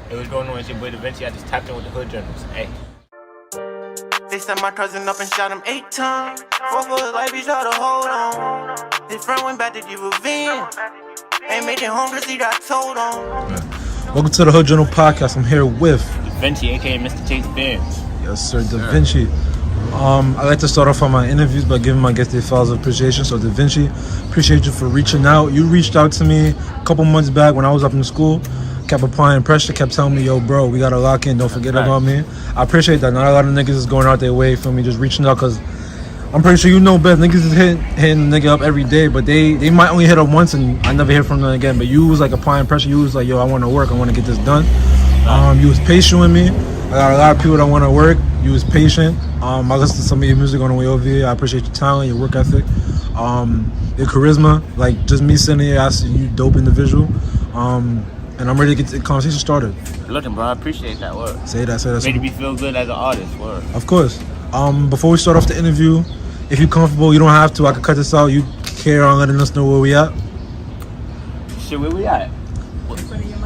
Hey, what's going on? It's your boy DaVince. I just tapped in with the Hood Journals. Hey. They set my cousin up and shot him 8 times. Fuck for his life, he tried to hold on. His friend went back to get revenge. Ain't made it home cause he got told on. Welcome to the Hood Journal Podcast. I'm here with DaVince, aka Mr. Chase Bandz. Yes, sir, DaVince. I like to start off on my interviews by giving my guests their flowers of appreciation. So, DaVince, appreciate you for reaching out. You reached out to me a couple months back when I was up in school. Kept applying pressure, kept telling me, yo, bro, we gotta lock in, don't forget about me. I appreciate that. Not a lot of niggas is going out their way for me, just reaching out, because I'm pretty sure you know best. Niggas is hitting nigga up every day, but they might only hit up once and I never hear from them again. But you was like applying pressure. You was like, yo, I want to work, I want to get this done. You was patient with me. I got a lot of people that want to work. You was patient. I listened to some of your music on the way over here. I appreciate your talent, your work ethic, your charisma. Like, just me sitting here, I see you dope individual. And I'm ready to get the conversation started. Looking, bro, I appreciate that word. Say that. Made me feel good as an artist, word. Of course. Before we start off the interview, if you're comfortable, you don't have to. I can cut this out. You care on letting us know where we at? Shit, where we at?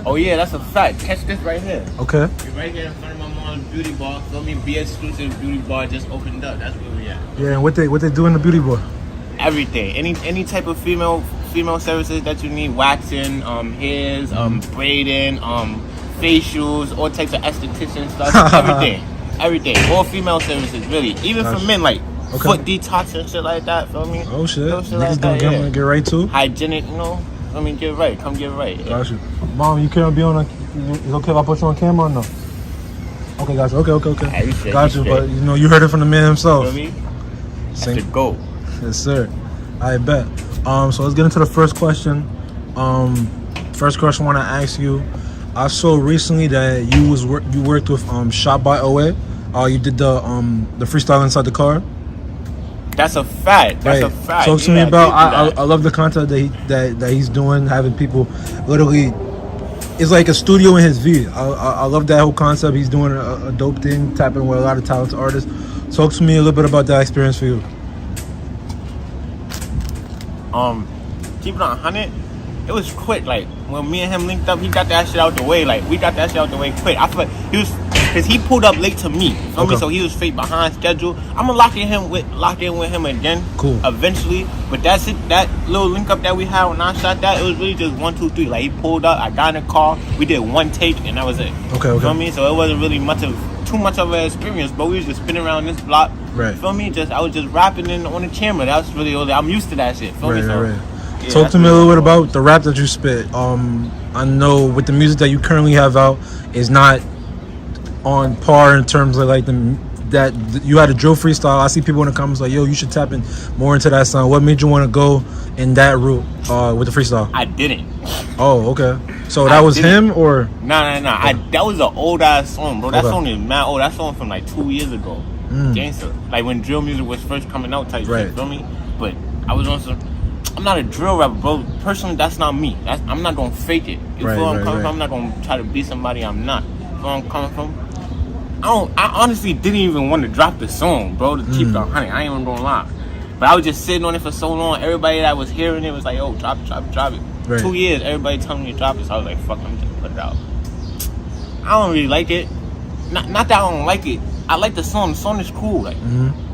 Oh, yeah, that's a fact. Catch this right here. Okay. We're right here in front of my mom's beauty bar. Feel me? Be Exclusive Beauty Bar just opened up. That's where we at. Yeah, and what they do in the beauty bar? Everything. Any type of female services that you need, waxing, hairs, braiding, facials, all types of esthetician stuff, everything, all female services, really, even for men, like foot detox and shit like that, feel me? Oh shit, niggas like gonna get right to hygienic, you know, I mean, get right, come get right. Got you. Mom, you can't be on it's okay if I put you on camera or no? Okay, got you. Okay. Hey, Got you, but you know, you heard it from the man himself. Feel me? That's the goal. Yes, sir. I bet. So let's get into the first question. First question I want to ask you. I saw recently that you worked with Shot by OA. You did the freestyle inside the car. That's a fact. That's right. a fact. Talk to me about. I love the content that he's doing, having people literally. It's like a studio in his V. I love that whole concept. He's doing a dope thing, tapping with a lot of talented artists. Talk to me a little bit about that experience for you. Keep it on 100. It was quick. Like when me and him linked up, he got that shit out the way. Like we got that shit out the way quick. I feel he was, cause he pulled up late to me. Feel me? So he was straight behind schedule. I'm gonna lock in with him again. Cool. Eventually, but that's it. That little link up that we had when I shot that, it was really just 1, 2, 3. Like he pulled up, I got in the car, we did one take, and that was it. Okay. Feel me? So it wasn't really too much of an experience, but we was just spinning around this block. Right. Feel me? I was just rapping on the camera. That was really all. I'm used to that shit. Feel me? So, right. Yeah, talk to me a little bit about the rap that you spit. I know with the music that you currently have out is not on par in terms of like that you had a drill freestyle. I see people in the comments like, yo, you should tap in more into that sound. What made you want to go in that route with the freestyle? I didn't. Oh, okay. So that was him or? Nah. That was an old ass song, bro. That song is mad old. That song from like 2 years ago. Gangster. Like when drill music was first coming out type shit, feel me? But I was on some. I'm not a drill rapper, bro. Personally, that's not me. I'm not gonna fake it. You feel where I'm coming from? I'm not gonna try to be somebody I'm not. You feel where I'm coming from? I honestly didn't even want to drop the song, bro, to keep it 100. I ain't even gonna lie. But I was just sitting on it for so long. Everybody that was hearing it was like, yo, drop it. Right. 2 years, everybody telling me to drop it. So I was like, fuck, let me just put it out. I don't really like it. Not that I don't like it. I like the song. The song is cool. Like,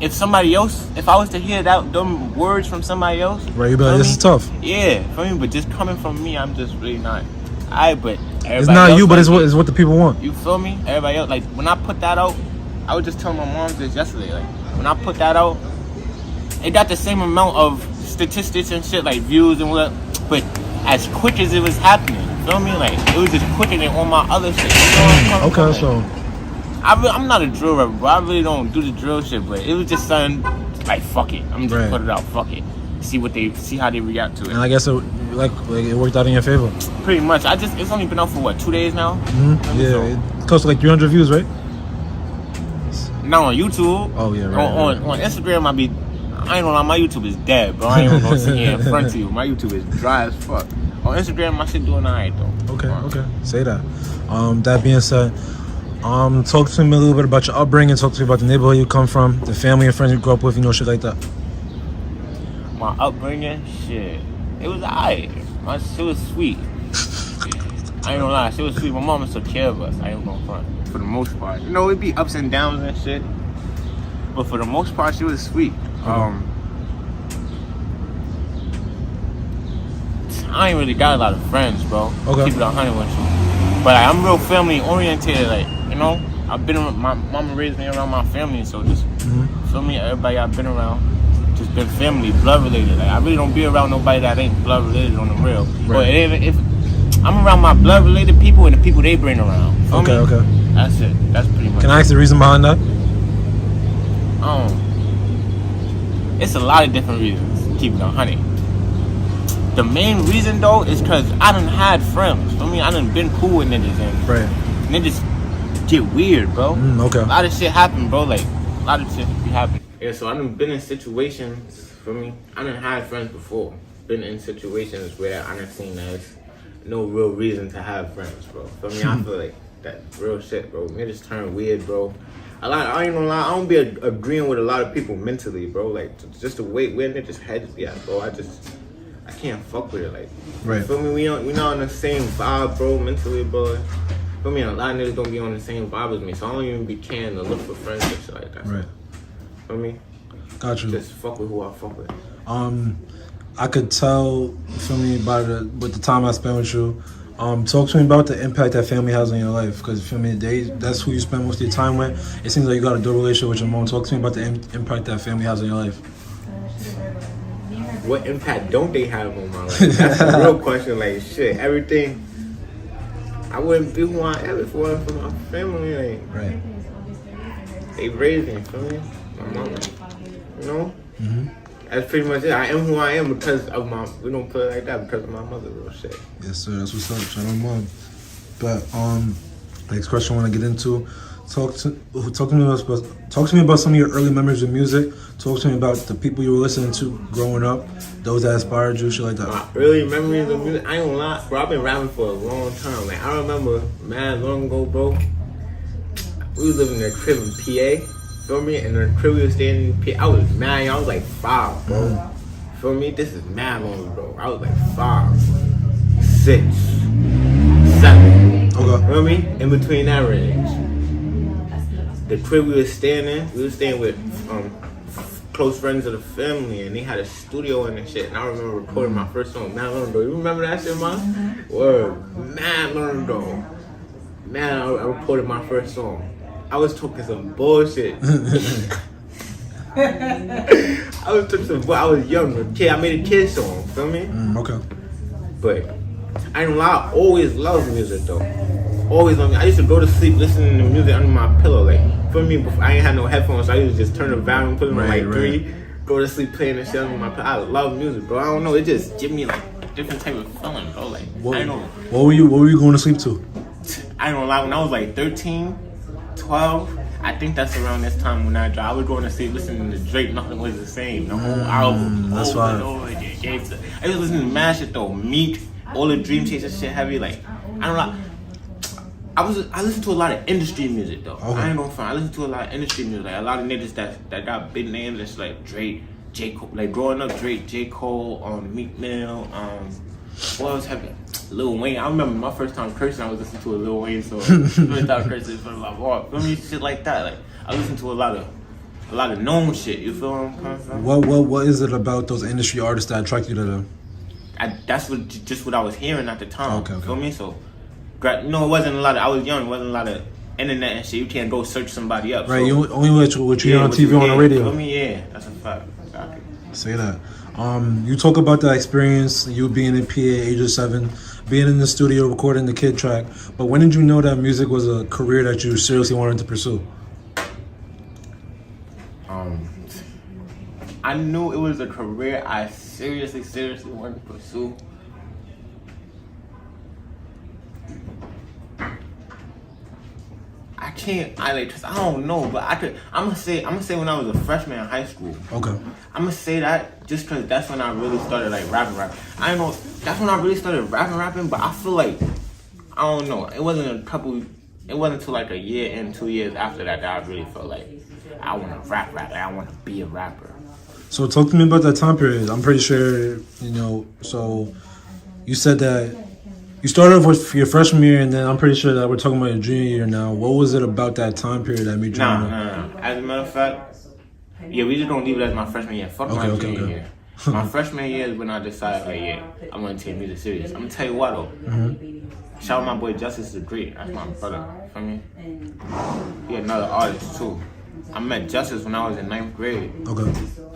if somebody else, if I was to hear them words from somebody else, right, you'd be like, this is tough. Yeah, for me. But just coming from me, I'm just really not. But it's not you, but it's what the people want. You feel me? Everybody else, like when I put that out, I was just telling my mom this yesterday. Like when I put that out, it got the same amount of statistics and shit, like views and what. But as quick as it was happening, you feel me? Like it was just quicker than all my other shit. You know okay, so. I'm not a drill rapper, bro. I really don't do the drill shit, but it was just something like fuck it. I'm just put it out, fuck it. See how they react to it. And I guess it worked out in your favor. Pretty much. It's only been out for 2 days now. Yeah, it costs like 300 views, right? Not on YouTube. Oh yeah, right. On Instagram, I ain't gonna lie, my YouTube is dead, bro. I ain't gonna sit here in front of you. My YouTube is dry as fuck. On Instagram, my shit doing alright though. Okay. Say that. That being said. Talk to me a little bit about your upbringing. Talk to me about the neighborhood you come from, the family and friends you grew up with, shit like that. My upbringing, shit, it was alright. My shit was sweet. I I ain't gonna lie, she was sweet. My mama took care of us. I ain't gonna front. For the most part. You know, it'd be ups and downs and shit. But for the most part, she was sweet. I ain't really got a lot of friends, bro. Okay. Keep it 100 with you. But like, I'm real family oriented. Like, you know, I've been around, my mama raised me around my family, so just feel me. Everybody I've been around, just been family, blood related. Like, I really don't be around nobody that ain't blood related on the real. Right. But if I'm around my blood related people and the people they bring around. Feel me? Okay. That's it. That's pretty much. Can I ask the reason behind that? It's a lot of different reasons. Keep it 100. The main reason though is because I done had friends. I mean, I done been cool with niggas and Right. niggas get weird, bro. Okay. A lot of shit happen, bro. Like, a lot of shit be happening. Yeah, so I done been in situations, for me, I done had friends before. Been in situations where I done seen there's no real reason to have friends, bro. For me, I feel like that real shit, bro. Niggas turn weird, bro. I ain't gonna lie, I don't be agreeing with a lot of people mentally, bro. Like, just the way where niggas heads be at, bro. I can't fuck with it, like. Right. Feel me? We not on the same vibe, bro, mentally, bro. Feel me? A lot of niggas don't be on the same vibe as me, so I don't even be caring to look for friends and shit like that. Right. Feel me? Got you. Just fuck with who I fuck with. I could tell, feel me, with the time I spent with you. Talk to me about the impact that family has on your life, because feel me, that's who you spend most of your time with. It seems like you got a good relationship with your mom. Talk to me about the impact that family has on your life. What impact don't they have on my life? That's the real question. Like, shit, everything. I wouldn't be who I am if it wasn't for my family. Like, Right. they raised me, feel me? My mama. You know? That's pretty much it. I am who I am because of my, we don't put it like that, because of my mother, real shit. Yes, sir. That's what's up. Shout out mom. But next question I want to get into. Talk to me about some of your early memories of music. Talk to me about the people you were listening to growing up, those that inspired you, shit like that. My early memories of music, I ain't gonna lie, bro. I've been rapping for a long time. Like, I remember, man, long ago, bro. We was living in a crib in PA. Feel me? And the crib we was staying in PA. I was mad. I was like 5, bro. Feel me? This is mad long ago, bro. I was like 5, 6, 7. Okay. Feel me? In between that range. The crib we was staying in, we was staying with close friends of the family, and they had a studio in and shit. And I remember recording my first song, Man Learn Though. You remember that shit, man? Word. Man Learn Though. Man, I recorded my first song. I was talking some bullshit. I was young, a kid. I made a kid song, feel me? Okay. But I ain't gonna lie, I always loved music though. Always loved music. I used to go to sleep listening to music under my pillow, like, for me, before, I ain't had no headphones, so I used to just turn the volume, put it on like 3, go to sleep playing the shit under my pillow. I love music, bro. I don't know, it just give me like a different type of feeling, bro. Like, I don't know. What were you going to sleep to? I ain't gonna lie, when I was like 13, 12, I think that's around this time when I was going to sleep listening to Drake, Nothing Was the Same, the whole album. That's over fine. and over again. I was listening to mad shit though, Meek, all the Dream Chaser shit heavy, like, I don't know. I listen to a lot of industry music though. Okay. I ain't gonna front. I listen to a lot of industry music, like a lot of niggas that got big names. It's like Drake, J. Cole. Like growing up, Drake, J. Cole, Meek Mill, what else heavy? Lil Wayne. I remember my first time cursing, I was listening to a Lil Wayne song. First time cursing in front of my bar. Feel me? Shit like that. Like I listen to a lot of known shit. You feel what I'm coming from? What is it about those industry artists that attract you to them? That's what I was hearing at the time. Okay. Feel me? So. You know, it wasn't a lot of, I was young, it wasn't a lot of internet and shit. You can't go search somebody up. Right, so, you only what you hear on TV or on the radio. Feel me? Yeah, that's a fact. Exactly. Say that. You talk about that experience, you being in PA, age of 7, being in the studio, recording the kid track. But when did you know that music was a career that you seriously wanted to pursue? I knew it was a career I seriously wanted to pursue. I don't know, but I'm gonna say when I was a freshman in high school. Okay. I'm gonna say that just cause that's when I really started like rapping. I don't know, that's when I really started rapping, but I feel like, I don't know, it wasn't until like a year and 2 years after that I really felt like I wanna rap, like I wanna be a rapper. So talk to me about that time period. I'm pretty sure, so you said that You started off with your freshman year, and then I'm pretty sure that we're talking about your junior year now. What was it about that time period that made you? Nah. As a matter of fact, yeah, we just don't leave it as my freshman year. Fuck my junior year. My freshman year is when I decided, like, yeah, I'm gonna take music serious. I'm gonna tell you what though. Shout out my boy Justice the Great. That's my brother. Feel me? He another artist too. I met Justice when I was in 9th grade. Okay.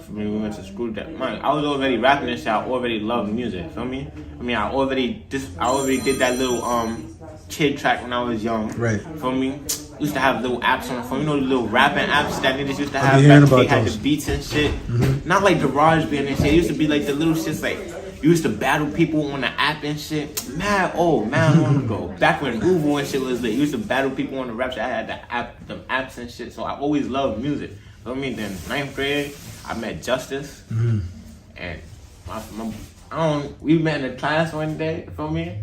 When we went to school that man, I was already rapping and shit. I already loved music. Feel me? I mean, I already did that little kid track when I was young. Right. Feel me? Used to have little apps on the phone. You know the little rapping apps that niggas used to have. They had the beats and shit. Not like Garage Band and shit. It used to be like the little shits like you used to battle people on the app and shit. Mad long ago. Back when Google and shit was lit. You used to battle people on the rap shit. I had the apps and shit. So I always loved music. Feel me? Then 9th grade, I met Justice. And we met in the class one day. Feel me?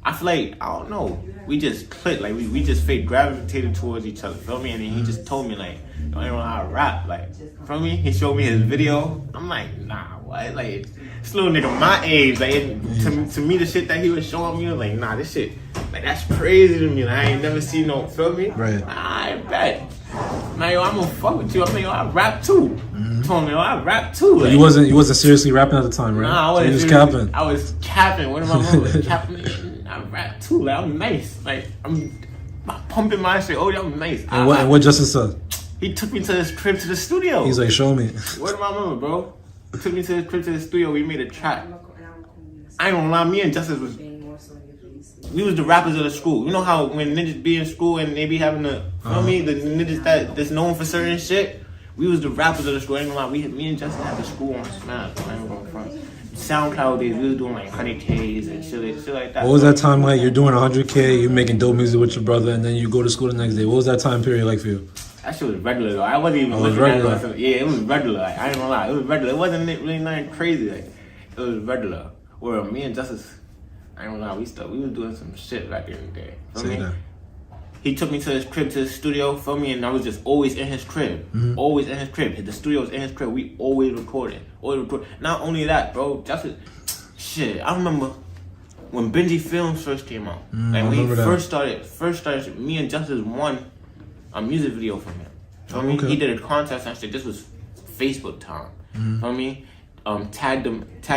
I feel like, I don't know, we just clicked, like we just fake gravitated towards each other, feel me? And then he just told me like, yo, I don't know how to rap, like, feel me? He showed me his video. I'm like, nah, what? Like, this little nigga my age, like, to me the shit that he was showing me, I was like, nah, this shit, like, that's crazy to me. Like, I ain't never seen no, feel me? Right. I bet. Now, yo, I'm gonna fuck with you. I'm like, yo, I rap too. Told me, yo, I rap too. Like, you wasn't seriously rapping at the time, right? Nah, I wasn't. So you was capping. I was capping. What am I doing? Capping. I rap too. Like, I'm nice. Like, I'm pumping my shit. Oh, yeah, I'm nice. And what Justice said? He took me to his crib to the studio. He's like, show me. What am I remember, bro? He took me to his crib to the studio. We made a track. I ain't gonna lie. Me and Justice we was the rappers of the school. You know how when niggas be in school and they be having the, feel me? The niggas that's known for certain shit. We was the rappers of the school. I ain't gonna lie. Me and Justin had the school on Smash. I ain't gonna front. SoundCloud days, we was doing like 100Ks and shit like that. What was that time like? You're doing 100K, you're making dope music with your brother, and then you go to school the next day. What was that time period like for you? That shit was regular though. I wasn't even looking at it. Yeah, it was regular. Like, I ain't gonna lie, it was regular. It wasn't really nothing crazy. Like, it was regular. Where me and Justice, I ain't gonna lie, we was doing some shit back in the day. Feel me? He took me to his crib, to his studio, feel me, and I was just always in his crib. Always in his crib. The studio was in his crib. We always recorded. Not only that, bro, Justice, shit, I remember when Benji Films first came out. Like when he first started, me and Justice won a music video from him. Feel me? He did a contest and shit. This was Facebook time. Feel me? Tag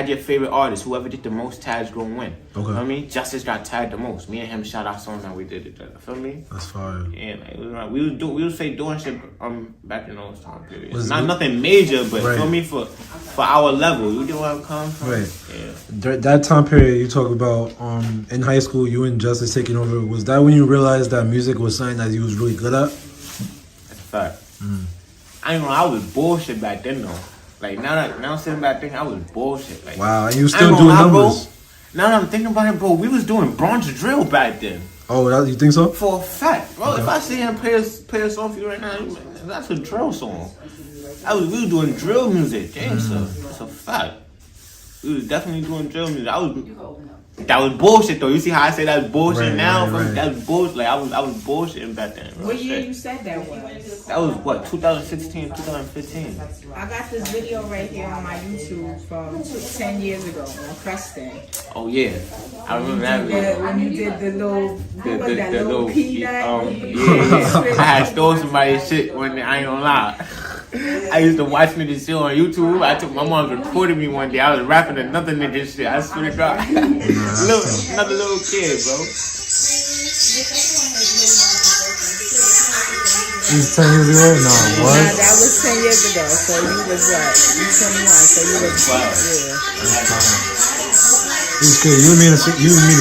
your favorite artist. Whoever did the most tags gonna win. Feel me? Justice got tagged the most. Me and him shot our songs and we did it. Feel me? That's fire. Yeah, like, it was right. We was fake doing shit back in those time periods. Nothing major, but feel me, for our level. You get where I'm coming from? Right. Yeah. That time period you talk about in high school, you and Justice taking over. Was that when you realized that music was something that you was really good at? That's a fact. I ain't gonna lie, I was bullshit back then though. Like now sitting back thinking I was bullshit. Like, wow, and you still doing numbers. Bro, now that I'm thinking about it, bro, we was doing bronze drill back then. Oh, you think so? For a fact, bro. If I sit here and play a song for you right now, that's a drill song. We was doing drill music, gangster. That's a fact. We was definitely doing drill music. That was bullshit though. You see how I say that's bullshit now? Right. That's bullshit. Like I was bullshitting back then. Bro. What year you said that was? That was what, 2016, 2015. I got this video right here on my YouTube from 10 years ago on Preston. Oh yeah, I remember that video. When you did the little P yeah. I had stole somebody's shit when I ain't gonna lie. I used to watch niggas shit on YouTube. My mom recorded me one day. I was rapping another nigga shit. I swear to God. Another little kid, bro. He's 10 years ago? No, what? Nah, that was 10 years ago. So you was what? You 21. So you was 12. Yeah. He's good. You and me the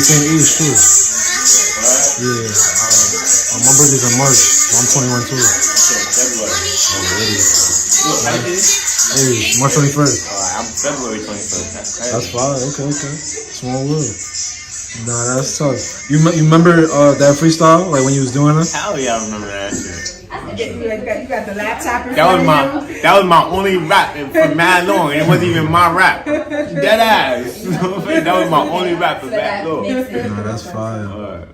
same age too. Yeah. My birthday's in March. So I'm 21 too. Already. Hey, March 21st. I'm February 21st. That's fine. Okay. Small world. Nah, that's tough. You remember that freestyle, like when you was doing it? Hell yeah, I remember that shit. You got the laptop in That was my only rap for mad long. It wasn't even my rap. Dead ass. That was my only rap for mad long. Nah, that's fire.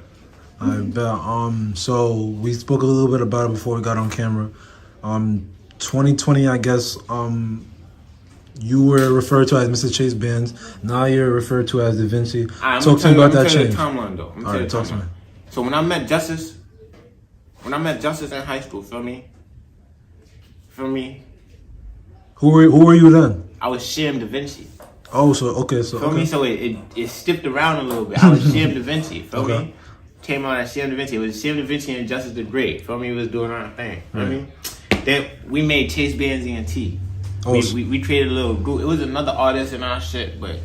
I bet. So we spoke a little bit about it before we got on camera. 2020, I guess. You were referred to as Mr. Chase Bandz. Now you're referred to as DaVince. I'm Talk to me about that change. Timeline though. All right, talk to me. So when I met Justice in high school, feel me? Who were you then? I was Sham DaVince. Oh, so okay, so Feel me? So it stiffed around a little bit. I was Sham DaVince. Feel me? Came out as Sham DaVince. It was Sham DaVince and Justice the Great. Feel me? We was doing our thing. Feel me? Then we made Chase Bandz ENT. We created a little group. It was another artist and our shit, but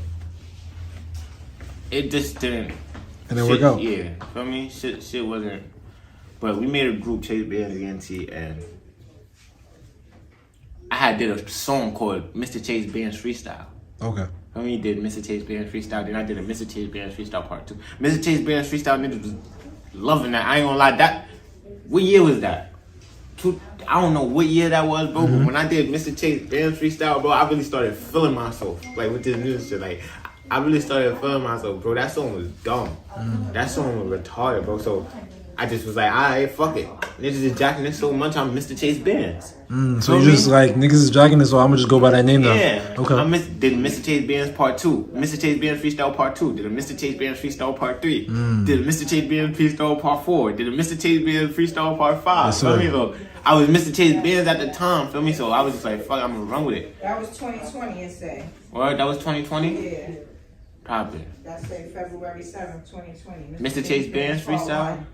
it just didn't. And then work out. Yeah, feel me? Shit wasn't. But we made a group, Chase Bandz ENT, and I did a song called Mr. Chase Bandz Freestyle. Okay. Feel me? Did Mr. Chase Bandz Freestyle. Then I did a Mr. Chase Bandz Freestyle Part 2. Mr. Chase Bandz Freestyle, niggas was loving that. I ain't gonna lie. What year was that? I don't know what year that was, bro, but when I did Mr. Chase Bandz Freestyle, bro, I really started feeling myself, like, with this new shit. Like, I really started feeling myself, bro. That song was dumb. That song was retarded, bro. So I just was like, alright, fuck it. Niggas is jacking this so much, I'm Mr. Chase Bandz. So you just like, niggas is jacking this, so I'm gonna just go by that name now. Yeah. Okay. Did Mr. Chase Bandz Part 2. Mr. Chase Bandz Freestyle Part 2. Did a Mr. Chase Bandz Freestyle Part 3. Did a Mr. Chase Bandz Freestyle Part 4. Did a Mr. Chase Bandz Freestyle Part 5. Yes, feel me? So I was Mr. Chase Bandz at the time, feel me? So I was just like, fuck, I'm gonna run with it. That was 2020, it say. What? That was 2020? Yeah. Probably. That say February 7th, 2020. Mr. Chase Bandz Freestyle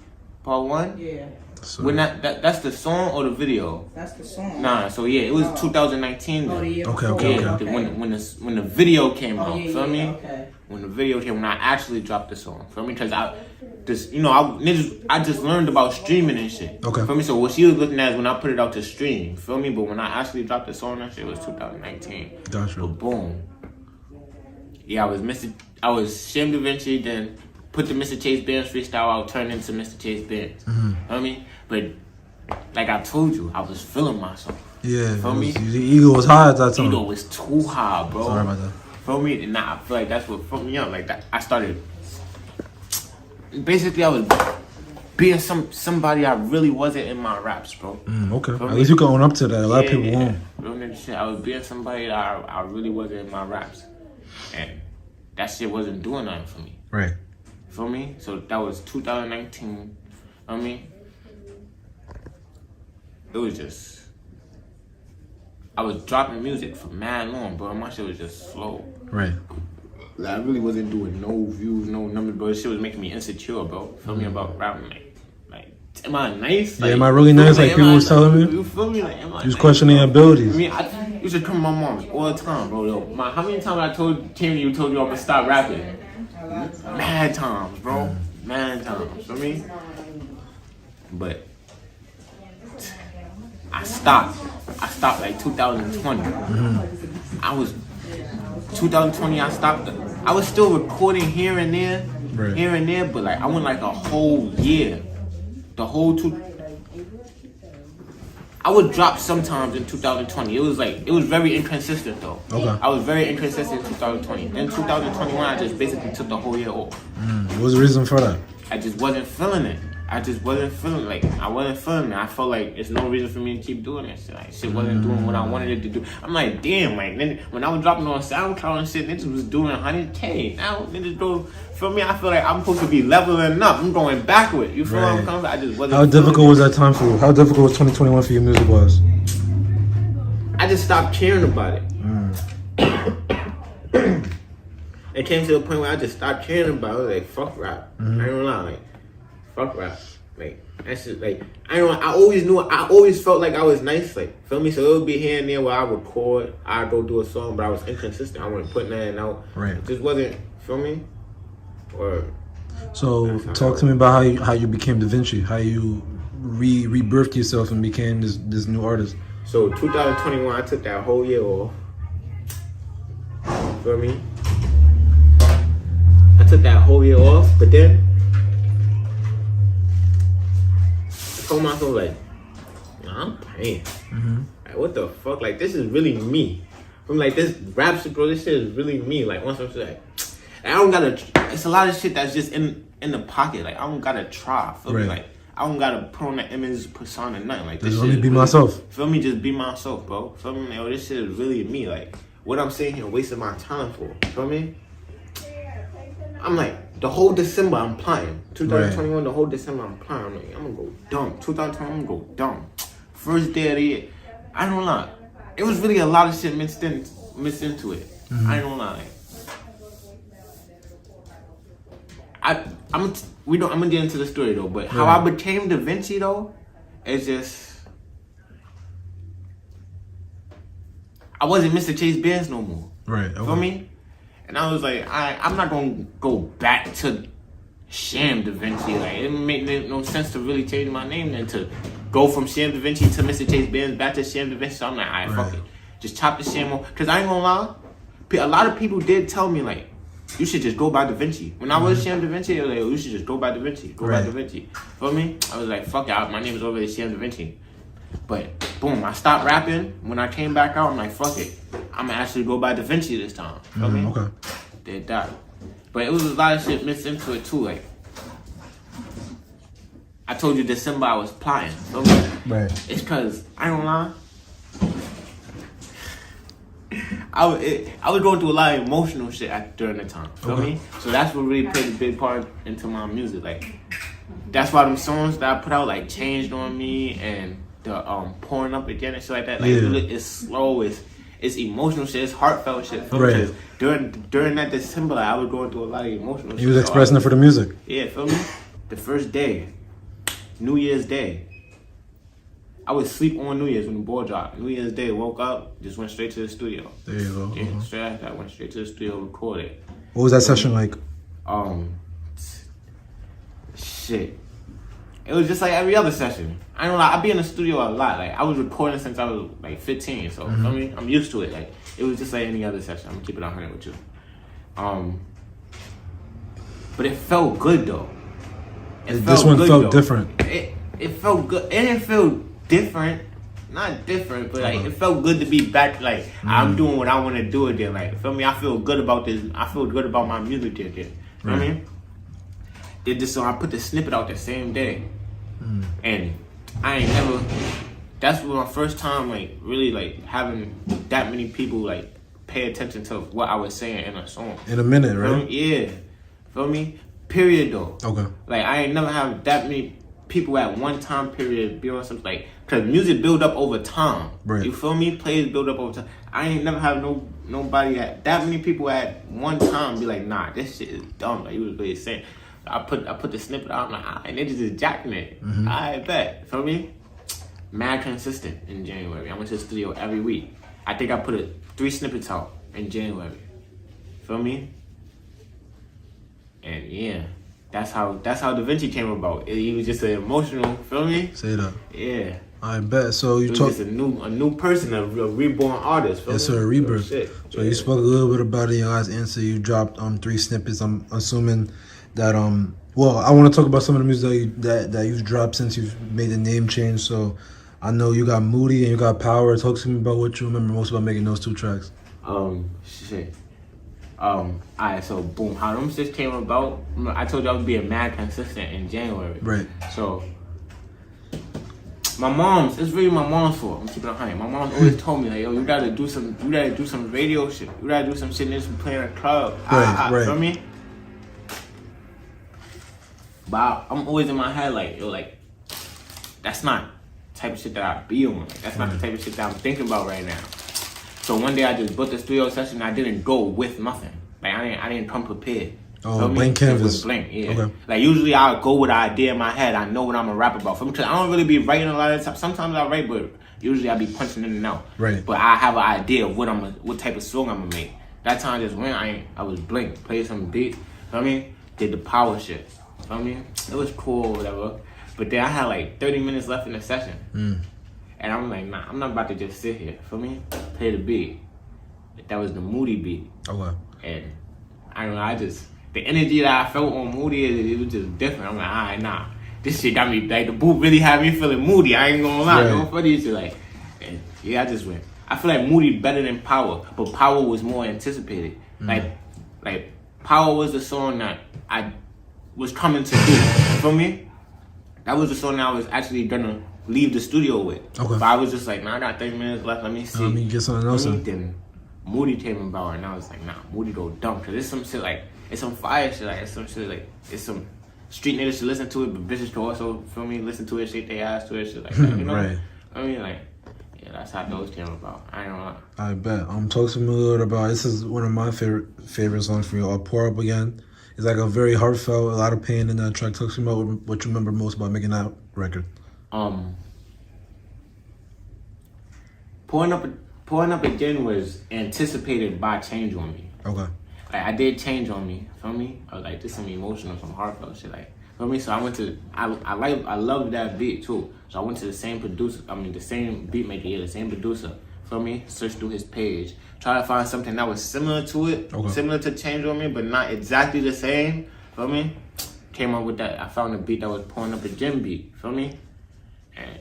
Part 1? Yeah. So, When that's the song or the video? That's the song. Nah, so yeah, it was 2019 then. Oh, the year Okay, before. okay, Yeah, okay. when the video came out, yeah, feel me? Okay. When the video came, when I actually dropped the song, feel me? Because I just learned about streaming and shit. Okay. Feel me? So what she was looking at is when I put it out to stream, feel me? But when I actually dropped the song, that shit was 2019. Gotcha. But boom. Yeah, I was Sham DaVince, then put the Mr. Chase Bandz Freestyle out, turned into Mr. Chase Bandz. Feel me? But like I told you, I was feeling myself. yeah, Feel me? the ego was high at that time. Ego was too high, bro. Sorry about that. Feel me? And I feel like that's what fucked me up. Like that, I started. Basically, I was being somebody I really wasn't in my raps, bro. Okay. Feel At me? least you can own up to that. A lot of people Yeah. won't. Real nigga shit. I was being somebody that I really wasn't in my raps, and that shit wasn't doing nothing for me. Right. Feel me? So that was 2019. I mean, it was just. I was dropping music for mad long, bro. My shit was just slow. Right. Like, I really wasn't doing no views, no numbers, bro. This shit was making me insecure, bro. Feel me about rapping, like, am I nice? Yeah, Like, am I really nice? Like people was telling me. You feel me? Like, am I You was nice? questioning your I abilities. mean, I used to come to my mom all the time, bro. Yo, how many times told you I'm gonna stop rapping? Mad times, bro. Mad times. Feel me? But I stopped like 2020. I was 2020. I stopped. I was still recording here and there, but like I went like a whole year. The whole I would drop sometimes in 2020. It was very inconsistent though. Okay. I was very inconsistent in 2020. Then 2021, I just basically took the whole year off. What was the reason for that? I just wasn't feeling it. I wasn't feeling it. I felt like there's no reason for me to keep doing this. Like shit wasn't doing what I wanted it to do. I'm like, damn, like then when I was dropping on SoundCloud and shit, niggas was doing 100K. Now niggas do. For me, I feel like I'm supposed to be leveling up. I'm going backward. You feel what I'm coming from? I just wasn't. How difficult was that time for you? How difficult was 2021 for your music was? I just stopped caring about it. It came to a point where I just stopped caring about it. Like, fuck rap. I ain't gonna lie. Like, fuck rap. Like, that's just, like, I always felt like I was nice. Like, feel me? So it would be here and there where I record, I'd go do a song, but I was inconsistent. I wasn't putting nothing out. Right. It just wasn't, feel me? Or. So talk to me about how you became DaVince, how you rebirthed yourself and became this new artist. So 2021, I took that whole year off. Feel me? I took that whole year off, but then I told myself like, nah, I'm playing. Like, what the fuck? Like, this is really me. From like this rap shit, bro. This shit is really me. Like, once I'm like, I don't gotta. It's a lot of shit that's just in the pocket. Like, I don't gotta try. Feel me? Like, I don't gotta put on the image, persona, nothing. Like, this Just shit only be really, myself. Feel me? Just be myself, bro. Feel me? Yo, this shit is really me. Like, what I'm sitting here wasting my time for. You feel me? I'm like, the whole December I'm playing. 2021, the whole December I'm playing. I'm like, I'm gonna go dumb. 2020, I'm gonna go dumb. First day of the year, I don't lie. It was really a lot of shit mixed into it. I don't lie. I'm gonna get into the story though, but how I became DaVince though, is just I wasn't Mr. Chase Bandz no more. Right. Okay. Feel me? And I was like, I'm not gonna go back to Sham DaVince. Like, it made no sense to really change my name than to go from Sham DaVince to Mr. Chase Bandz back to Sham DaVince. So I'm like, alright, fuck it. Just chop the Sham off. Cause I ain't gonna lie, a lot of people did tell me like, you should just go by DaVince. When I was Sham DaVince, they were like, you should just go by DaVince. Go by DaVince. Feel me? I was like, fuck it, my name is already Sham DaVince. But boom, I stopped rapping. When I came back out, I'm like, fuck it. I'm gonna actually go by DaVince this time. Feel me? Okay. Did that. But it was a lot of shit mixed into it too. Like, I told you December I was plotting. Feel me? Right. It's cause, I don't lie, I was going through a lot of emotional shit during the time. Feel me? So that's what really played a big part into my music. Like, that's why them songs that I put out like Changed on Me and the Pouring Up Again and shit like that. Like, it's slow, it's emotional shit, it's heartfelt shit. Feel me? During that December, like, I was going through a lot of emotional shit. You was expressing it for the music. Yeah, feel me? The first day, New Year's Day, I would sleep on New Year's when the ball dropped. New Year's Day, woke up, just went straight to the studio. There you go. Yeah, straight after that, went straight to the studio, recorded. What was that session like? Shit. It was just like every other session. I don't know, I be in the studio a lot. Like, I was recording since I was like 15, so I mean, I'm used to it. Like, it was just like any other session. I'm gonna keep it 100 with you. But it felt good though. This one felt different. It felt good. It didn't feel different. Not different, but like, it felt good to be back. Like, I'm doing what I want to do again. Like, feel me? I feel good about this. I feel good about my music again. You know what I mean? Did this song. I put the snippet out the same day, and I ain't never. That's my first time, like, really, like, having that many people like pay attention to what I was saying in a song. In a minute, right? Yeah. Feel me? Period though. Okay. Like, I ain't never have that many people at one time period be on something like, cause music build up over time. Right. You feel me? Plays build up over time. I ain't never have nobody that many people at one time be like, nah, this shit is dumb. Like, you was really saying. I put the snippet out. I'm like, and they just jacking it. I bet. Feel me? Mad consistent in January. I went to the studio every week. I think I put 3 snippets out in January. Feel me? And yeah, that's how DaVince came about. He was just an emotional. Feel me? Say that. Yeah. I bet. So you talk just a new person, a reborn artist. Yes, sir. Rebirth. So you spoke a little bit about it in your last answer. You dropped 3 snippets. I'm assuming that well, I want to talk about some of the music that you've dropped since you've made the name change. So I know you got Moody and you got Power. Talk to me about what you remember most about making those 2 tracks. Shit. Alright, so boom, how them shits came about. I told you I was being mad consistent in January. Right. So it's really my mom's fault. I'm keeping it 100. My mom always told me, like, yo, you gotta do some radio shit. You gotta do some shit and just play in a club. Right. Feel me? But I'm always in my head like, yo, like, that's not the type of shit that I be on. Like, that's not the type of shit that I'm thinking about right now. So one day I just booked the studio session and I didn't go with nothing. Like, I didn't come prepared. Oh, blank canvas. Blank, yeah. Okay. Like, usually I'll go with an idea in my head. I know what I'm gonna rap about. Because I don't really be writing a lot of time. Sometimes I write, but usually I be punching in and out. Right. But I have an idea of what type of song I'm gonna make. That time I just went. I was blank. Played some beats. Feel me? Did the power shit. Feel me? It was cool or whatever. But then I had like 30 minutes left in the session. And I'm like, nah, I'm not about to just sit here. Feel me? Play the beat. That was the Moody beat. Okay. And I don't know, the energy that I felt on Moody, it was just different. I'm like, alright, nah. This shit got me, like, the boot really had me feeling moody. I ain't gonna lie. No funny shit, like, and yeah, I just went. I feel like Moody better than Power, but Power was more anticipated. Like Power was the song that I was coming to do. You feel me? That was the song that I was actually gonna leave the studio with. Okay. But I was just like, nah, I got 30 minutes left. Let me see. Let me get something else in. Then Moody came about, and I was like, nah, Moody go dumb, cause it's some shit like, it's some fire shit, like it's some shit like, it's some street niggas should listen to it, but bitches can also, feel me, listen to it, shake their ass to it, shit like that, you know? Right. I mean, like, yeah, that's how those came about. I ain't gonna lie. I bet. Talk to me a little bit about, this is one of my favorite songs for you, Pour Up Again. It's like a very heartfelt, a lot of pain in that track. Talk to me about what you remember most about making that record. Pouring Up Again was anticipated by Change On Me. Okay. Like, I did Change On Me, feel me? I was like, this some emotional, some heartfelt shit, like, feel me? So I went to, I love that beat too. So I went to the same producer, the same beat maker, the same producer, feel me? Searched through his page, try to find something that was similar to it, similar to Change On Me, but not exactly the same, feel me? Came up with that. I found a beat that was Pouring Up Again beat, feel me? And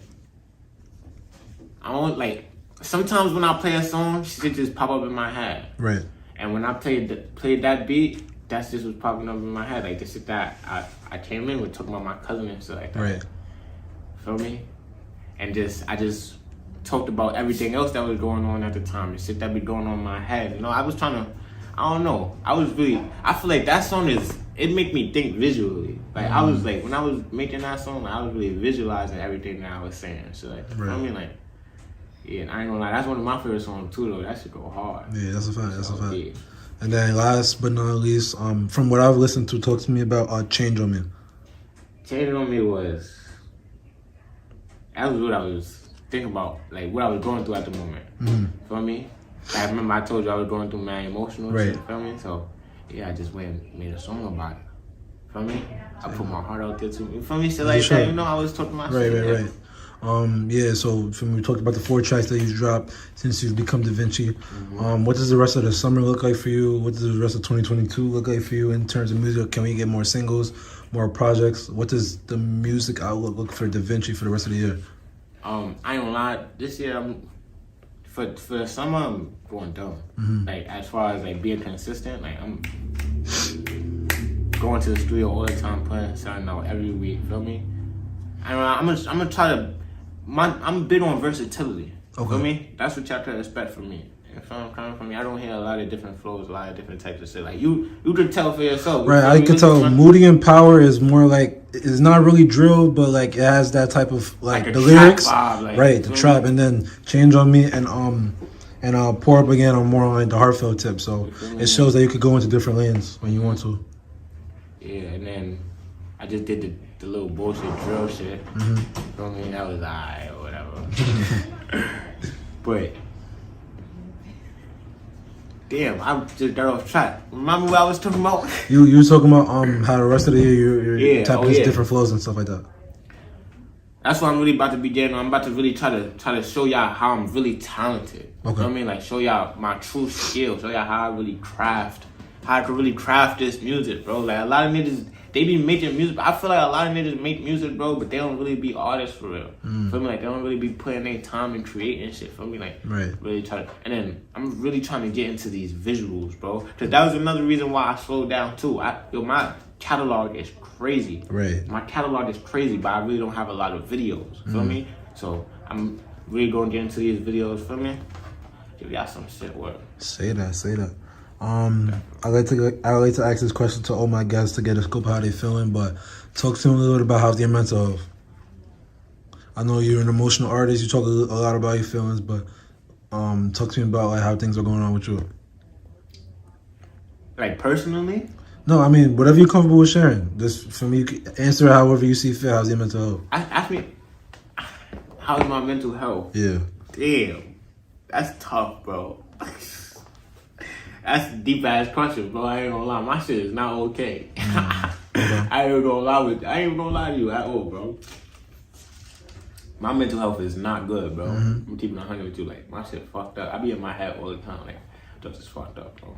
I don't, like, sometimes when I play a song, shit just pop up in my head. Right. And when I played that beat, that's just what's popping up in my head. Like, this shit that I came in with, talking about my cousin and shit like that. Right. Feel me? And I just talked about everything else that was going on at the time. The shit that be going on in my head. You know, I was trying to, I don't know. I feel like that song it make me think visually. Like, I was like, when I was making that song, I was really visualizing everything that I was saying. So, like, you know what I mean? Like, yeah, and I ain't gonna lie, that's one of my favorite songs too, though. That shit go hard. Yeah, that's a fact. That's a fact. Yeah. And then last but not least, from what I've listened to, talk to me about Change On Me. Change On Me was what I was thinking about, like what I was going through at the moment. Feel me? I remember I told you I was going through mad emotional shit, feel me? So yeah, I just went and made a song about it. Feel me? I put my heart out there too. You feel me? Shit like that, you know, I was talking my shit. Right. Yeah, so from we talked about the 4 tracks that you've dropped since you've become DaVince. What does the rest of the summer look like for you? What does the rest of 2022 look like for you in terms of music? Can we get more singles, more projects? What does the music outlook look for DaVince for the rest of the year? I ain't gonna lie, this year for the summer I'm going dumb. Like, as far as like being consistent, like I'm going to the studio all the time, putting something out every week. Feel me? I'm gonna try to. I'm big on versatility. Feel me? That's what y'all can expect from me. If I'm coming from me, I don't hear a lot of different flows, a lot of different types of shit. Like you can tell for yourself. Right, I can tell. Moody and Power is more like, it's not really drill, but like it has that type of like the lyrics, vibe, like, right? The trap, and then Change On Me and Pour Up Again are more on like the heartfelt tip. So it shows that you could go into different lanes when you want to. Yeah, and then I just did the little bullshit drill shit. Feel me? That was alright or whatever. But damn, I just got off track. Remember what I was talking about? You were talking about how the rest of the year you're tapping into different flows and stuff like that. That's what I'm really about to be getting. I'm about to really try to show y'all how I'm really talented. You know what I mean? Like, show y'all my true skill. Show y'all how I really craft. How I can really craft this music, bro. Like, a lot of niggas, they be making music. I feel like a lot of niggas make music, bro, but they don't really be artists for real. Feel me? Like, they don't really be putting their time and creating shit. Feel me? Like, really try to. And then I'm really trying to get into these visuals, bro. Because that was another reason why I slowed down too. My catalog is crazy. Right. My catalog is crazy, but I really don't have a lot of videos. Feel me? So I'm really gonna get into these videos. Feel me? Give y'all some shit work. Say that. I like to ask this question to all my guests to get a scope of how they feeling, but talk to them a little bit about how's your mental health. I know you're an emotional artist. You talk a lot about your feelings, but talk to me about like how things are going on with you. Like, personally? No, I mean whatever you're comfortable with sharing. Just for me, you can answer it however you see fit. How's your mental health? Ask me, how's my mental health? Yeah. Damn, that's tough, bro. That's a deep ass question, bro. I ain't gonna lie, my shit is not okay. I ain't gonna lie to you at all, bro. My mental health is not good, bro. I'm keeping 100 with you. Like, my shit fucked up. I be in my head all the time. Like, stuff is fucked up, bro.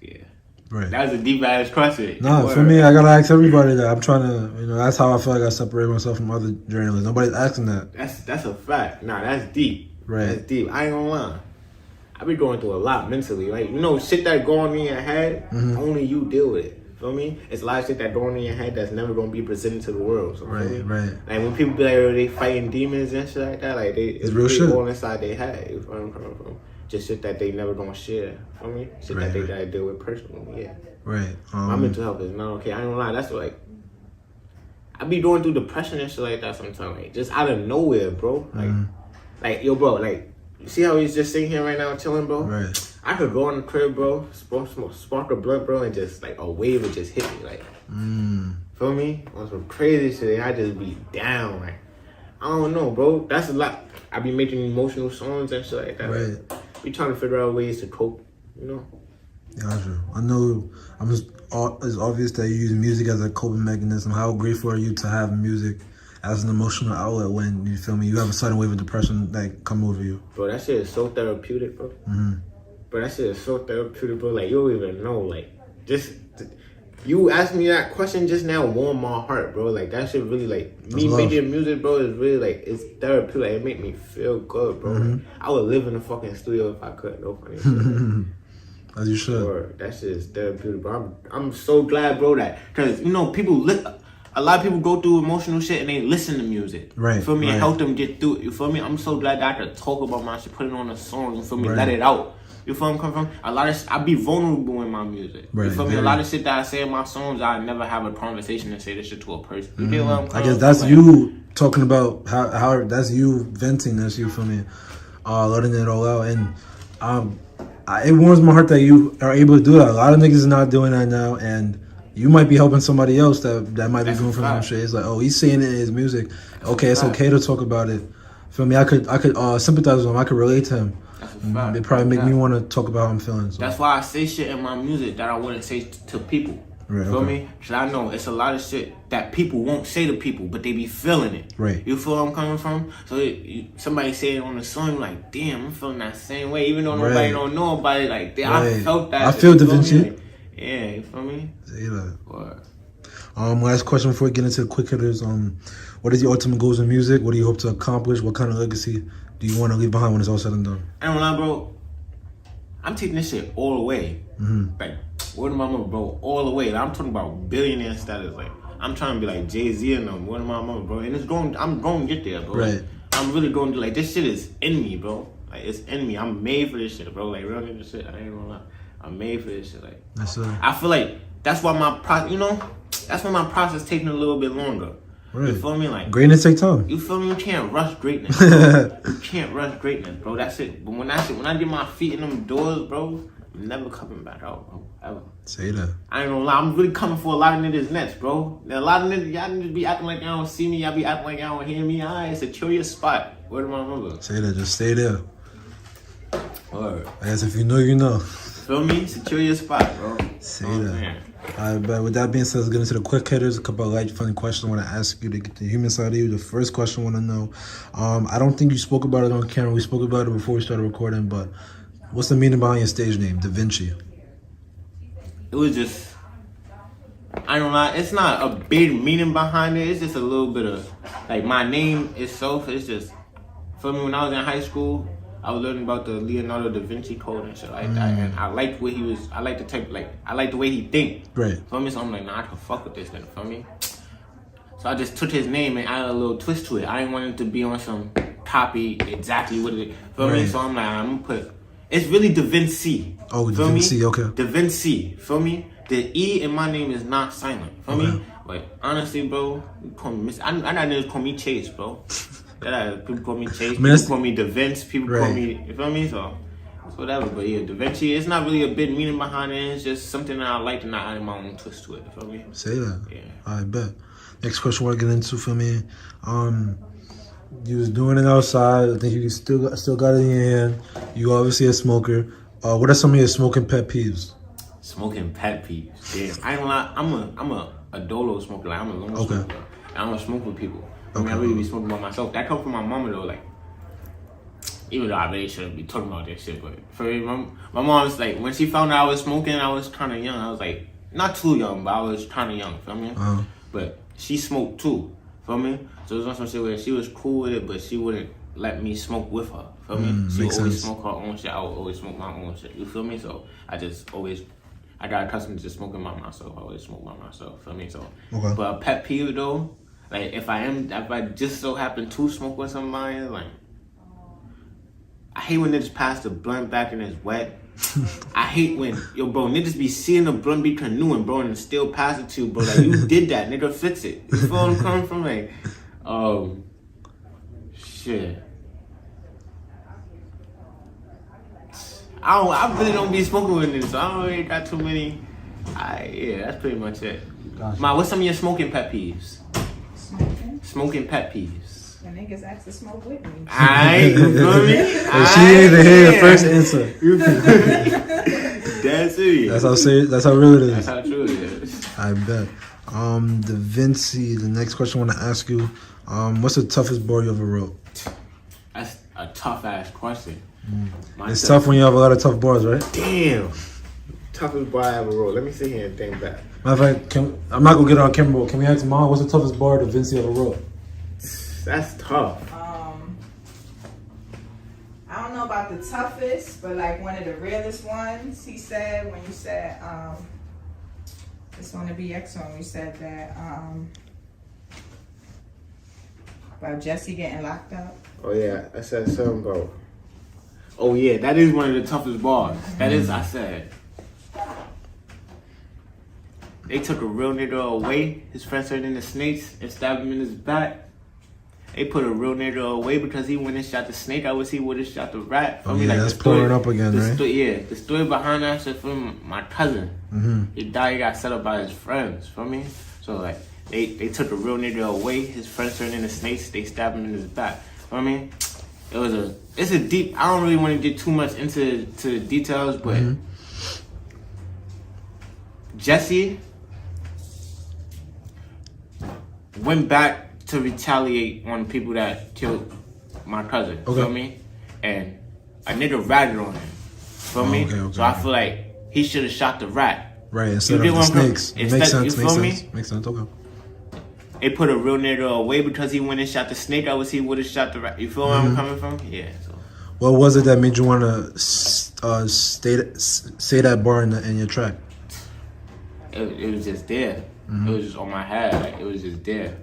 Yeah. Right. That was a deep ass question. No, for me, I gotta ask everybody that. I'm trying to, that's how I feel like I separate myself from other journalists. Nobody's asking that. That's a fact. Nah, that's deep. Right. That's deep. I ain't gonna lie. I be going through a lot mentally. Like, shit that go on in your head, only you deal with it. Feel me? It's a lot of shit that go on in your head that's never gonna be presented to the world. So, right. Like, when people be like, oh, they fighting demons and shit like that, like, it's real shit all inside their head. You know where I'm coming from? just shit that they never gonna share. Feel me? Shit that they gotta deal with personally. Yeah. Right. My mental health is not okay. I ain't gonna lie. That's like I be going through depression and shit like that sometimes. Like just out of nowhere, bro. Like yo, bro. Like you see how he's just sitting here right now chilling, bro. Right. I could go in the crib, bro, spark a blunt, bro, and just like a wave would just hit me, like. Feel me? On some crazy shit, I just be down, like. I don't know, bro. That's a lot. I be making emotional songs and shit like that. Right. We trying to figure out ways to cope, you know. Yeah, sure. I know. It's obvious that you use music as a coping mechanism. How grateful are you to have music as an emotional outlet when you feel me? You have a sudden wave of depression that come over you. Bro, that shit is so therapeutic, bro. Bro, that shit is so therapeutic, bro. Like, you don't even know. Like, just... You asked me that question just now warmed my heart, bro. Like, that shit really, like... Me making music, bro, is really, like... It's therapeutic. Like, it make me feel good, bro. Like, I would live in a fucking studio if I could. No funny shit. As you should. Bro, that shit is therapeutic, bro. I'm so glad, bro, that... Because, you know, a lot of people go through emotional shit and they listen to music. Right. You feel me? And help them get through it. You feel me? I'm so glad that I could talk about my shit, put it on a song, you feel me? Let it out. You feel me? Come from I be vulnerable in my music. Right, you feel me? A lot of shit that I say in my songs, I never have a conversation and say this shit to a person. You feel what I'm I guess that's you talking about how that's you venting. That's you for me, letting it all out. And it warms my heart that you are able to do that. A lot of niggas is not doing that now, and you might be helping somebody else that might be going for some shit. It's like, oh, he's saying it in his music. Okay, it's okay to talk about it. Feel me? I could sympathize with him. I could relate to him. It probably make me want to talk about how I'm feeling. So. That's why I say shit in my music that I wouldn't say to people. Right, feel me? Because I know it's a lot of shit that people won't say to people, but they be feeling it. Right. You feel where I'm coming from? So somebody say it on the song, like, damn, I'm feeling that same way. Even though nobody don't know about it, like, I felt that. I feel DaVince. Like, yeah, you feel me? Say that. What? Last question before we get into the quick hitters. What is your ultimate goals in music? What do you hope to accomplish? What kind of legacy do you want to leave behind when it's all said and done? I don't know, bro. I'm taking this shit all the way. Like, word of my mother, bro, all the way. Like, I'm talking about billionaire status. Like, I'm trying to be like Jay-Z and them. Word of my mother, bro. And I'm going to get there, bro. Right. I'm really going to, like, this shit is in me, bro. Like, it's in me. I'm made for this shit, bro. Like, real nigga shit. I ain't gonna lie. I'm made for this shit. Like, I feel like that's why my that's why my process taking a little bit longer. Right. You feel me? Like, greatness take time. You feel me? You can't rush greatness, bro. You can't rush greatness, bro. That's it. But when I get my feet in them doors, bro, I'm never coming back out, bro. Ever. Say that. I ain't gonna lie. I'm really coming for a lot of niggas next, bro. A lot of niggas, y'all niggas be acting like y'all don't see me. Y'all be acting like y'all don't hear me. Alright, secure your spot. Word of my mother. Say that. Just stay there. Word. I guess if you know, you know. Feel me? Secure your spot, bro. Say that. Alright, but with that being said, let's get into the quick hitters. A couple of light, funny questions I want to ask you to get the human side of you. The first question I want to know, I don't think you spoke about it on camera. We spoke about it before we started recording, but what's the meaning behind your stage name, DaVince? It was just, I don't know, it's not a big meaning behind it. It's just a little bit of, like, my name itself. It's just, for me, when I was in high school, I was learning about the Leonardo da Vinci Code and shit like that, and I liked what he was. I like the type, like, I like the way he think. Right. For me, so I'm like, nah, I can fuck with this nigga. For me, so I just took his name and added a little twist to it. I didn't want it to be on some copy exactly what it is. For me, so I'm like, I'm gonna put. It's really DaVince. Oh, DaVince, okay. DaVince. Feel me? The E in my name is not silent. Feel me? Like, honestly, bro, you call me I know niggas call me Chase, bro. People call me Chase, people call me DaVince, people call me, you feel me? So, it's whatever, but yeah, DaVince, it's not really a big meaning behind it, it's just something that I like and I add my own twist to it, you feel me? Say that. Yeah. I bet. Next question I want to get into for me, you was doing it outside, I think you still got it in your hand, you obviously a smoker. What are some of your smoking pet peeves? Smoking pet peeves, yeah. I ain't gonna lie, I'm a dolo smoker, like I'm a lone smoker. I don't smoke with people. I mean, I really be smoking by myself. That comes from my mama though, like, even though I really shouldn't be talking about this shit, but for me, my mom's like, when she found out I was smoking, I was kind of young. I was like, not too young, but I was kind of young, feel me? But she smoked too, feel me? So it was on some shit where she was cool with it, but she wouldn't let me smoke with her, feel me? She would always smoke her own shit, I would always smoke my own shit, you feel me? So I got accustomed to just smoking by myself. I always smoke by myself, feel me? So, but a pet peeve though, like, if I just so happen to smoke with somebody, like, I hate when niggas pass the blunt back and it's wet. I hate when, yo, bro, niggas be seeing the blunt be turn new and bro, and still pass it to you, bro. Like, you did that, nigga, fix it. You feel what I'm coming from? Like, shit. I really don't be smoking with niggas, so I don't really got too many. Yeah, that's pretty much it. Gotcha. Ma, what's some of your smoking pet peeves? Smoking? Smoking pet peeves. When niggas ask to smoke with me. Aight, you feel me? She ain't even hear the first answer. That's it. That's how serious. That's how real it is. That's how true it is. I bet. DaVince, the next question I want to ask you, what's the toughest bar you ever wrote? That's a tough ass question. It's tough when you have a lot of tough bars, right? Damn. Toughest bar I ever wrote. Let me sit here and think back. Matter of fact, I'm not gonna get it on camera, but can we ask Mom what's the toughest bar DaVince ever wrote? That's tough. I don't know about the toughest, but like one of the realest ones, he said when you said, it's on the BX song, you said that, about Jesse getting locked up. Oh yeah, I said something about. Oh yeah, that is one of the toughest bars. That is, I said. They took a real nigga away. His friends turned into snakes and stabbed him in his back. They put a real nigga away because he went and shot the snake. I wish he would have shot the rat. Oh, yeah, like that's pouring up again, right? The story behind that shit from my cousin. He died. He got set up by his friends. Feel me? So like they took a real nigga away. His friends turned into snakes. They stabbed him in his back. Feel me? It's a deep. I don't really want to get too much into the details, but Jesse went back to retaliate on people that killed my cousin. Okay. Feel me? And a nigga ratted on him. Feel me? Okay. So I feel like he should have shot the rat. Right, instead of the snakes. Makes sense. Makes sense. Okay. They put a real nigga away because he went and shot the snake. I wish he would have shot the rat. You feel where I'm coming from? Yeah. So. What was it that made you want to say that bar in your track? It was just there. It was just on my head. Like it was just there.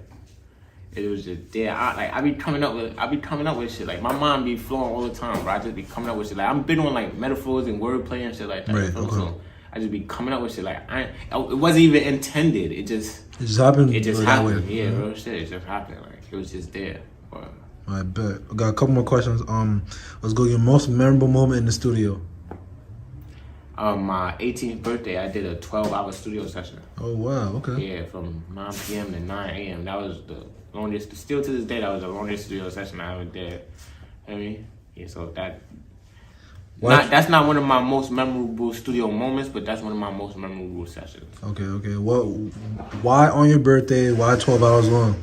It was just there. I be coming up with shit. Like my mind be flowing all the time, bro. I just be coming up with shit. Like I'm big on like metaphors and wordplay and shit like that. Right. Okay. So I just be coming up with shit. Like it wasn't even intended. It just happened. It just happened. Yeah, real shit. It just happened. Like it was just there. But, I bet. I got a couple more questions. Let's go. Your most memorable moment in the studio. My 18th birthday, I did a 12-hour studio session. Oh wow. Okay. Yeah, from 9 p.m. to 9 a.m. That was the longest. Still to this day, that was the longest studio session I ever did. I mean, yeah. So that's not one of my most memorable studio moments, but that's one of my most memorable sessions. Okay. Why on your birthday? Why 12 hours long?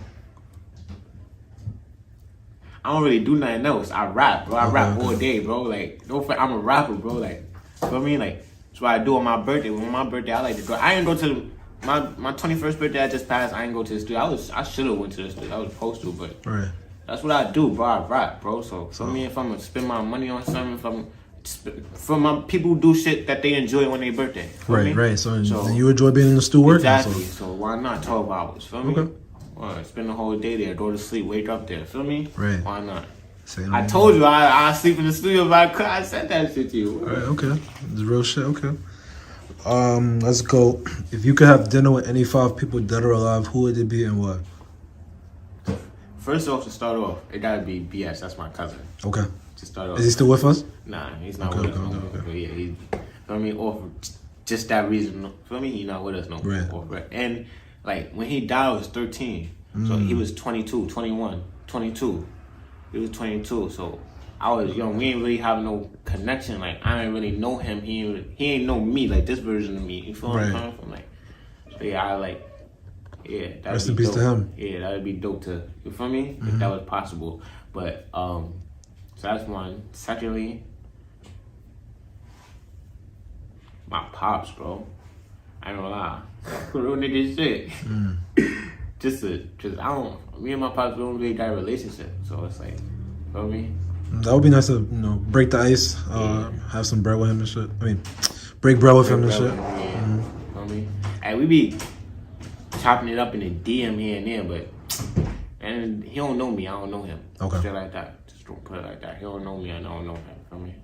I don't really do nothing else. I rap, bro. I rap all day, bro. Like, I'm a rapper, bro. Like, you know what I mean? Like, that's what I do on my birthday. On my birthday, I like to go. I ain't go to my 21st birthday I just passed. I ain't go to the studio. I should have went to the studio. I was supposed to, but that's what I do, bro. I rap, bro. So for me, if I'm gonna spend my money on something, for my people who do shit that they enjoy on their birthday. Right. So you enjoy being in the studio working. Exactly. So why not 12 hours? Feel me? Okay. Well, spend the whole day there, go to sleep, wake up there. Feel me? Right. Why not? I told you I sleep in the studio if I could. I said that shit to you. All right, okay. It's real shit, okay. Let's go. If you could have dinner with any 5 people, dead or alive, who would it be and why? First off, to start off, it gotta be BS. That's my cousin. Okay. To start off. Is he still with us? Nah, he's not with us no more. But yeah, he, feel me? Off just that reason. Feel me? He's not with us no more. Right. And like when he died, I was 13. So he was 22, 21, 22. He was 22, so I was young. We ain't really have no connection. Like I didn't really know him. He ain't know me like this version of me. You feel what I'm coming from? Like, so yeah, that'd Rest be in peace dope. to him. Yeah, that'd be dope to. You feel me? If that was possible. But so that's one. Secondly, my pops, bro. I ain't gonna lie. Real nigga shit. I don't. Me and my pops, we don't really got a relationship, so it's like, you feel me? That would be nice to break the ice, have some bread with him and shit. I mean, break bread with him and shit. Yeah. Feel me? Hey, we be chopping it up in the DM here and there, but at the end And he don't know me. I don't know him. Okay. Shit like that. Just don't put it like that. He don't know me. I don't know him. Feel me?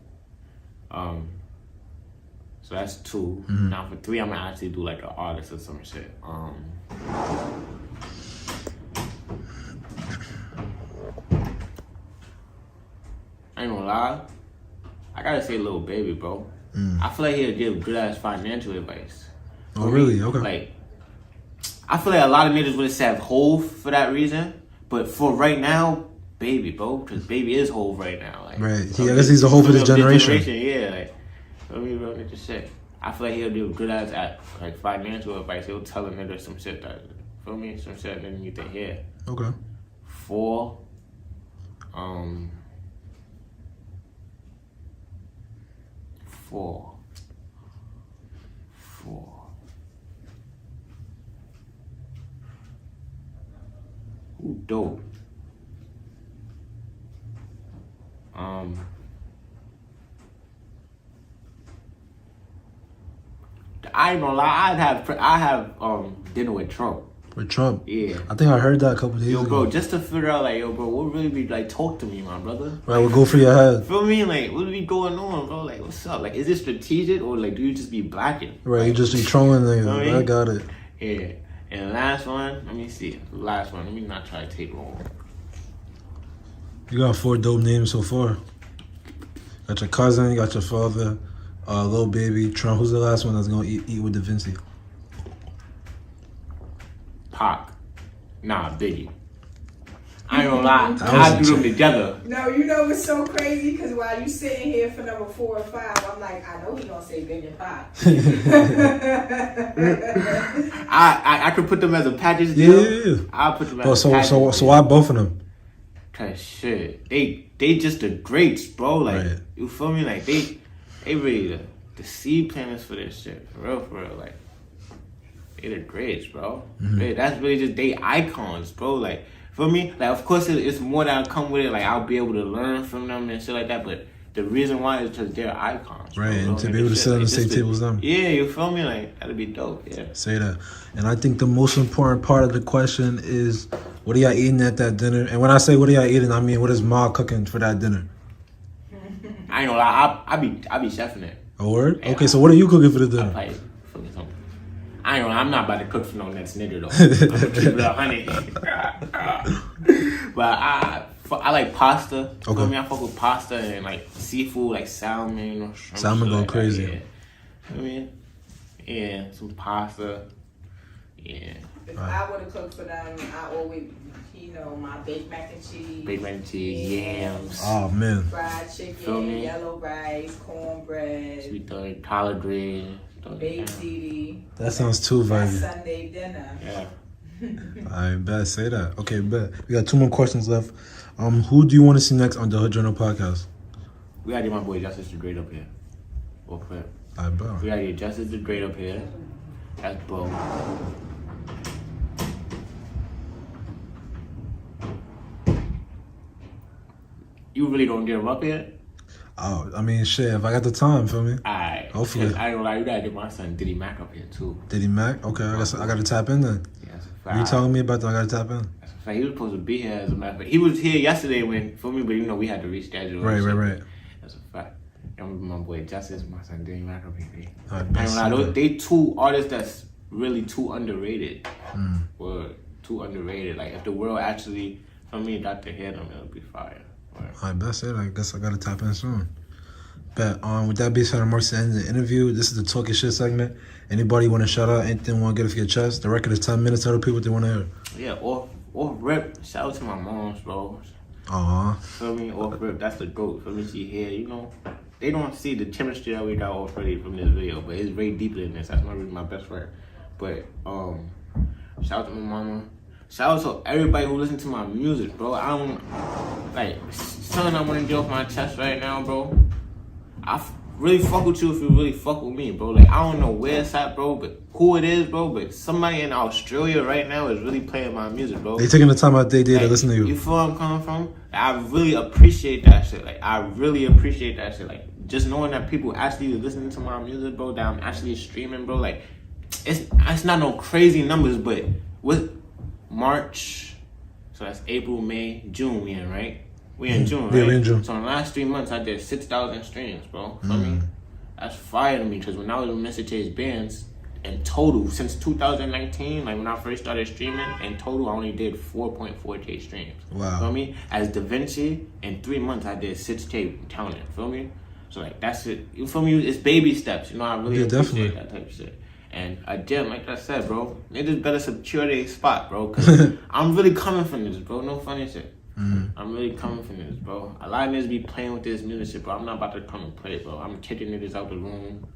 So that's 2. Now for 3, I'm gonna actually do like an artist or some shit. I ain't gonna lie. I gotta say, Lil Baby, bro. I feel like he'll give good ass financial advice. Oh, really? Okay. Like, I feel like a lot of niggas would have said Hove for that reason, but for right now, Baby, bro, because Baby is Hove right now. Like, right. I guess he's a Hove for this generation. Yeah, like, I mean, bro, just shit. I feel like he'll do good ass at like financial advice. He'll tell a nigga some shit that, feel me, some shit that need to hear. Okay. 4, Ooh, dope. I ain't gonna lie. I have dinner with Trump. With Trump? Yeah. I think I heard that a couple days ago. Yo, bro, just to figure out, like, yo, bro, what really be, like, talk to me, my brother. Right, we'll go for your head. Feel me? Like, what be going on, bro? Like, what's up? Like, is it strategic or, like, do you just be blacking? Right, you just be trolling niggas. I got it. Yeah. And the last one, let me see. The last one, let me not try to take long. You got 4 dope names so far. Got your cousin, you got your father, Lil Baby, Trump. Who's the last one that's gonna eat with DaVince? Pac. Nah, Biggie. I ain't gonna lie. I do them together. No, you know what's so crazy? Because while you sitting here for number 4 or 5, I'm like, I know he gonna say Big and Pac. I could put them as a package deal. Yeah. I'll put them as a package so why both of them? Cause shit, they just the greats, bro. Like, right. You feel me? Like they really the seed planters for this shit. For real. Like, they the greats, bro. That's really just they icons, bro. Like, for me, like, of course it's more that'll come with it. Like, I'll be able to learn from them and shit like that. But the reason why is because they're icons, right? Bro. And to be able to sit on the same table as them. Yeah, you feel me? Like, that'd be dope. Yeah. Say that. And I think the most important part of the question is, what are y'all eating at that dinner? And when I say what are y'all eating, I mean what is Ma cooking for that dinner? I ain't gonna lie, I be chefing it. A word? Yeah. Okay, so what are you cooking for the dinner? I ain't gonna lie, I'm not about to cook for no next nigga though. I'm gonna keep it 100. But I like pasta. Okay. I mean, I fuck with pasta and like seafood, like salmon or shrimp. Salmon going like crazy. Yeah. I mean, yeah, some pasta. Yeah. If I would have cooked for them, I always, my baked mac and cheese. Baked mac and cheese, yams. Oh, man. Fried chicken, yellow rice, cornbread. Sweet thing, collard greens. Baked ziti. That sounds too vibey. Sunday dinner. Yeah. I bet. Say that. Okay, bet. We got 2 more questions left. Who do you want to see next on the Hood Journal podcast? We gotta get my boy Justice the Great up here. Real quick. I bet. We gotta get Justice the Great up here. That's bro. You really gonna get him up here? Oh, I mean, shit, if I got the time, feel me? Alright. Hopefully. I ain't gonna lie, you gotta get my son Diddy Mac up here too. Diddy Mac? Okay, I gotta tap in then. Yeah, that's a fact. What you telling me about that? I gotta tap in. That's a fact. He was supposed to be here as a matter of fact. He was here yesterday when, for me, but we had to reschedule. Right. That's a fact. I'm my boy Justice, my son Diddy Mac up here. I ain't gonna lie, they 2 artists that's really too underrated. Word. Too underrated. Like, if the world actually, for me, got to hear them, it'll be fire. I bet it. I guess I gotta tap in soon. But with that being said, I'm marking the end of the interview. This is the Talking Shit segment. Anybody want to shout out? Anything want to get off your chest? The record is 10 minutes. Tell the people what they want to hear. Yeah, off rip. Shout out to my moms, bro. Feel me? Off rip. That's the GOAT. Feel me? She here. They don't see the chemistry that we got already from this video, but it's way deeper than this. That's really my best friend. But shout out to my mama. Shout out to everybody who listens to my music, bro. I don't like something I want to get off my chest right now, bro. I really fuck with you if you really fuck with me, bro. Like, I don't know where it's at, bro, but who it is, bro. But somebody in Australia right now is really playing my music, bro. They taking the time out their day to listen to you. You feel where I'm coming from? I really appreciate that shit. Like, I really appreciate that shit. Like, just knowing that people actually listening to my music, bro, that I'm actually streaming, bro. Like, it's not no crazy numbers, but with March, So that's April, May, June. We in, right? We in June, right? Yeah, we in June. So in the last 3 months, I did 6,000 streams, bro. Feel me? That's fire to me because when I was with Mr. Chase Bandz, in total, since 2019, like when I first started streaming, in total, I only did 4.4K streams. Wow. Feel me? As DaVince, in 3 months, I did 6K counting. Feel me? So, like, that's it. You feel me? It's baby steps. You know, I really appreciate that type of shit. And again, like I said, bro, niggas better secure their spot, bro. Because I'm really coming from this, bro. No funny shit. I'm really coming from this, bro. A lot of niggas be playing with this music shit, bro. I'm not about to come and play, bro. I'm kicking niggas out the room.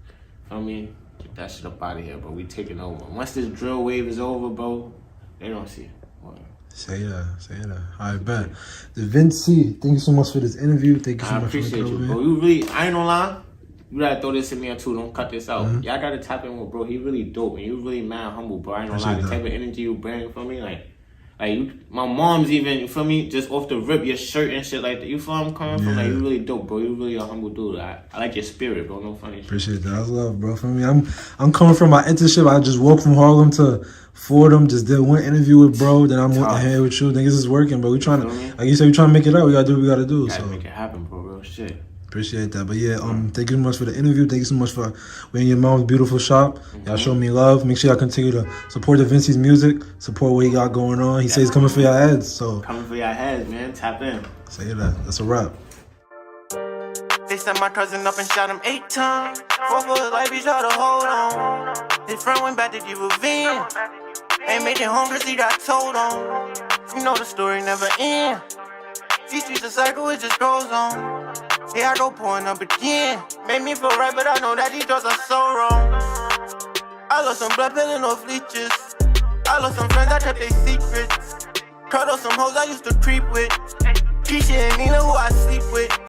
Feel me? Get that shit up out of here, bro. We taking over. Once this drill wave is over, bro, they don't see it. Whatever. Say that. All right, bet. DaVince, thank you so much for this interview. Thank you so I much appreciate for you, coming, bro. You really, I ain't gonna lie. You gotta throw this in there too. Don't cut this out. Y'all gotta tap in with bro. He really dope and you really mad humble, bro. I ain't gonna lie. The type of energy you bring for me, like you, my mom's even, you feel me? Just off the rip, your shirt and shit like that. You feel I'm coming from? Like you really dope, bro. You really a humble dude. I like your spirit, bro. No funny shit. Appreciate that. That's love, bro. For me, I'm coming from my internship. I just walked from Harlem to Fordham. Just did one interview with bro. Then I'm here with you. Niggas is working, bro. We trying to, like you said, we trying to make it out. We gotta do what we gotta do. Gotta make it happen, bro. Real shit. Appreciate that. But yeah, thank you so much for the interview. Thank you so much for we're in your mom's beautiful shop. Y'all show me love. Make sure y'all continue to support DaVince's music. Support what he got going on. He says he's coming for your heads. So coming for your heads, man. Tap in. Say that. That's a wrap. They set my cousin up and shot him 8 times. Fought for his life, he tried to hold on. His friend went back to give revenge. Ain't made it home cause he got told on. You know the story never ends. These streets a cycle, it just goes on. Here I go pouring up again. Made me feel right, but I know that these drugs are so wrong. I lost some blood, pilling off leeches. I lost some friends, I kept their secrets. Cut off some hoes I used to creep with. Keisha and Nina who I sleep with.